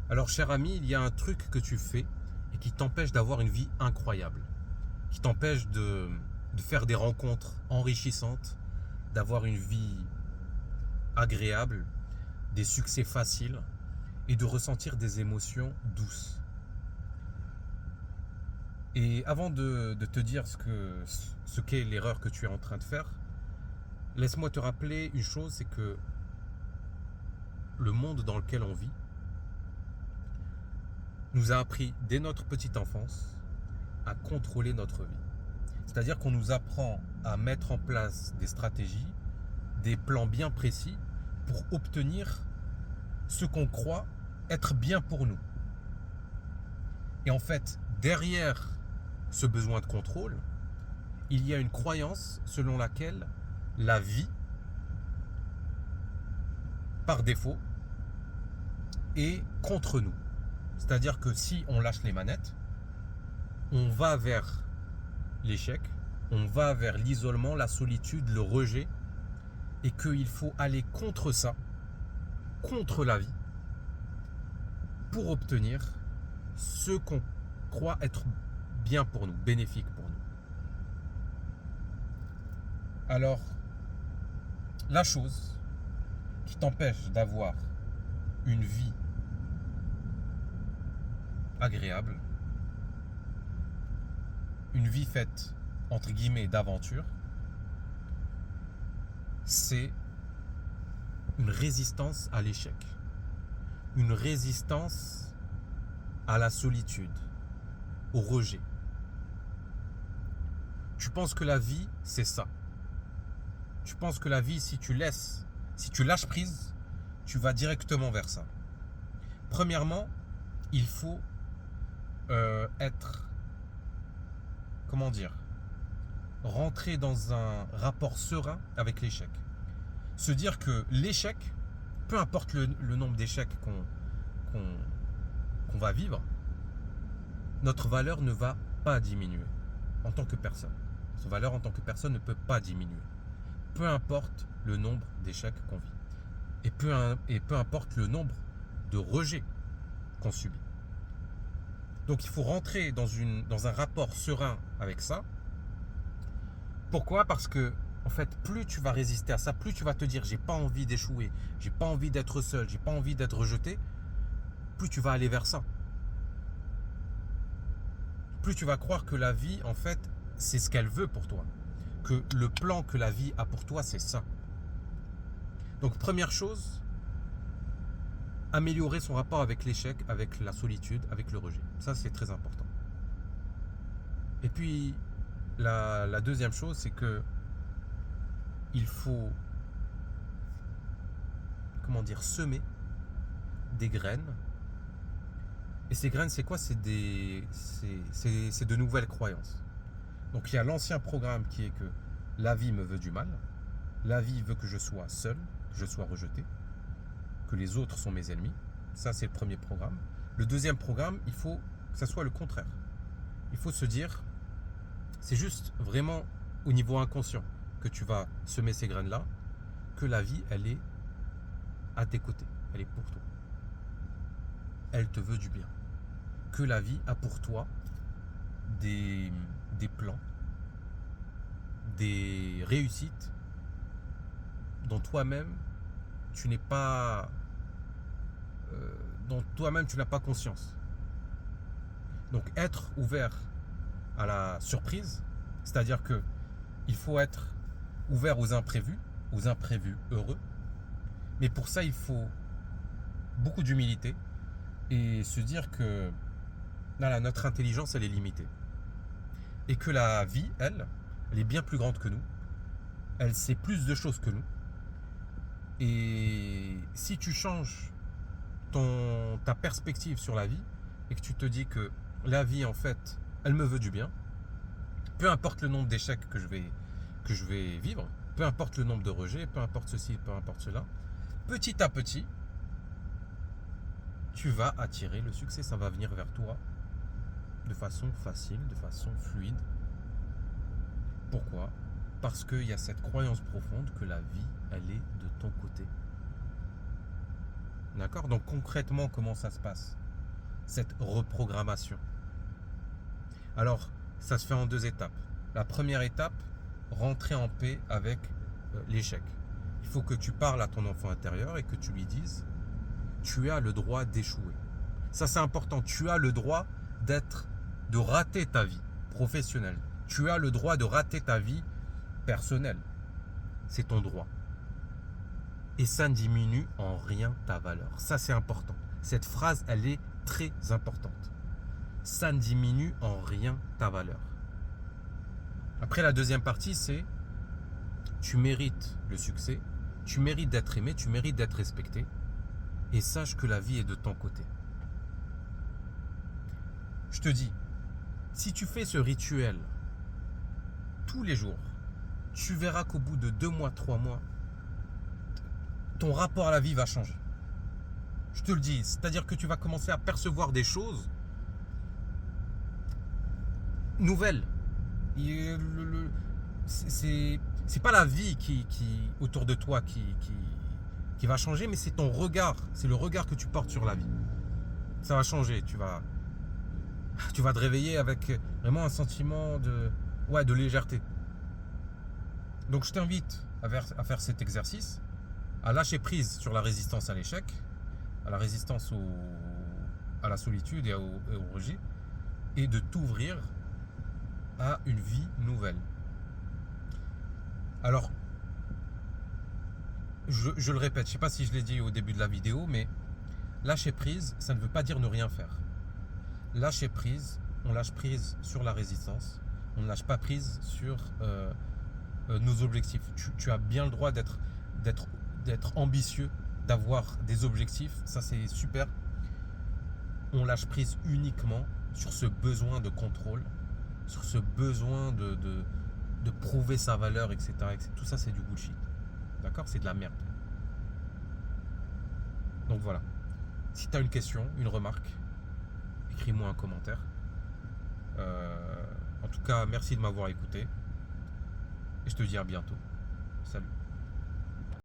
Alors, cher ami, il y a un truc que tu fais et qui t'empêche d'avoir une vie incroyable, qui t'empêche de faire des rencontres enrichissantes, d'avoir une vie agréable, des succès faciles et de ressentir des émotions douces. Et avant de te dire ce qu'est l'erreur que tu es en train de faire, laisse-moi te rappeler une chose, c'est que le monde dans lequel on vit nous a appris dès notre petite enfance à contrôler notre vie. C'est-à-dire qu'on nous apprend à mettre en place des stratégies, des plans bien précis pour obtenir ce qu'on croit être bien pour nous. Et en fait, derrière ce besoin de contrôle, il y a une croyance selon laquelle la vie, par défaut, est contre nous. C'est-à-dire que si on lâche les manettes, on va vers l'échec, on va vers l'isolement, la solitude, le rejet, et qu'il faut aller contre ça, contre la vie, pour obtenir ce qu'on croit être bien pour nous, bénéfique pour nous. Alors, la chose qui t'empêche d'avoir une vie agréable, une vie faite entre guillemets d'aventure, c'est une résistance à l'échec, une résistance à la solitude, au rejet. Tu penses que la vie, c'est ça. Tu penses que la vie, si tu lâches prise, tu vas directement vers ça. Premièrement, il faut être, comment dire, rentrer dans un rapport serein avec l'échec. Se dire que l'échec, peu importe le nombre d'échecs qu'on va vivre, notre valeur ne va pas diminuer en tant que personne. Notre valeur en tant que personne ne peut pas diminuer. Peu importe le nombre d'échecs qu'on vit. Et peu importe le nombre de rejets qu'on subit. Donc il faut rentrer dans un rapport serein avec ça. Pourquoi ? Parce que en fait, plus tu vas résister à ça, plus tu vas te dire j'ai pas envie d'échouer, j'ai pas envie d'être seul, j'ai pas envie d'être rejeté, plus tu vas aller vers ça. Plus tu vas croire que la vie, en fait, c'est ce qu'elle veut pour toi. Que le plan que la vie a pour toi, c'est ça. Donc première chose, améliorer son rapport avec l'échec, avec la solitude, avec le rejet. Ça, c'est très important. Et puis, la deuxième chose, c'est que il faut, semer des graines. Et ces graines, c'est quoi ? C'est de nouvelles croyances. Donc il y a l'ancien programme qui est que la vie me veut du mal, la vie veut que je sois seul, que je sois rejeté, que les autres sont mes ennemis. Ça, c'est le premier programme. Le deuxième programme, il faut que ça soit le contraire. Il faut se dire, c'est juste vraiment au niveau inconscient que tu vas semer ces graines-là, que la vie, elle est à tes côtés, elle est pour toi. Elle te veut du bien. Que la vie a pour toi des plans, des réussites dont toi-même tu n'es pas dont toi-même tu n'as pas conscience. Donc être ouvert à la surprise, c'est-à-dire que il faut être ouvert aux imprévus heureux, mais pour ça il faut beaucoup d'humilité et se dire que notre intelligence elle est limitée et que la vie elle est bien plus grande que nous, elle sait plus de choses que nous, et si tu changes ta perspective sur la vie et que tu te dis que la vie en fait elle me veut du bien, peu importe le nombre d'échecs que je vais vivre, peu importe le nombre de rejets, peu importe ceci, peu importe cela, petit à petit tu vas attirer le succès, ça va venir vers toi de façon facile, de façon fluide. Pourquoi ? Parce qu'il y a cette croyance profonde que la vie, elle est de ton côté. D'accord? Donc concrètement, comment ça se passe? Cette reprogrammation. Alors, ça se fait en 2 étapes. La première étape, rentrer en paix avec l'échec. Il faut que tu parles à ton enfant intérieur et que tu lui dises, tu as le droit d'échouer. Ça, c'est important. Tu as le droit de rater ta vie professionnelle. Tu as le droit de rater ta vie personnelle. C'est ton droit. Et ça ne diminue en rien ta valeur. Ça, c'est important. Cette phrase, elle est très importante. Ça ne diminue en rien ta valeur. Après, la deuxième partie, c'est tu mérites le succès, tu mérites d'être aimé, tu mérites d'être respecté, et sache que la vie est de ton côté. Je te dis, si tu fais ce rituel tous les jours, tu verras qu'au bout de 2 mois, 3 mois, ton rapport à la vie va changer. Je te le dis, c'est-à-dire que tu vas commencer à percevoir des choses nouvelles. C'est pas la vie qui autour de toi qui va changer, mais c'est ton regard, c'est le regard que tu portes sur la vie. Ça va changer, tu vas te réveiller avec vraiment un sentiment de légèreté. Donc je t'invite à faire cet exercice, à lâcher prise sur la résistance à l'échec, à la résistance à la solitude et au rejet, et de t'ouvrir à une vie nouvelle. Alors, je le répète, je ne sais pas si je l'ai dit au début de la vidéo, mais lâcher prise, ça ne veut pas dire ne rien faire. Lâcher prise, on lâche prise sur la résistance, on ne lâche pas prise sur nos objectifs. Tu as bien le droit d'être ambitieux, d'avoir des objectifs, ça c'est super. On lâche prise uniquement sur ce besoin de contrôle, sur ce besoin de prouver sa valeur, etc. Tout ça c'est du bullshit. D'accord? C'est de la merde. Donc voilà. Si tu as une question, une remarque, écris-moi un commentaire. En tout cas, merci de m'avoir écouté. Et je te dis à bientôt. Salut.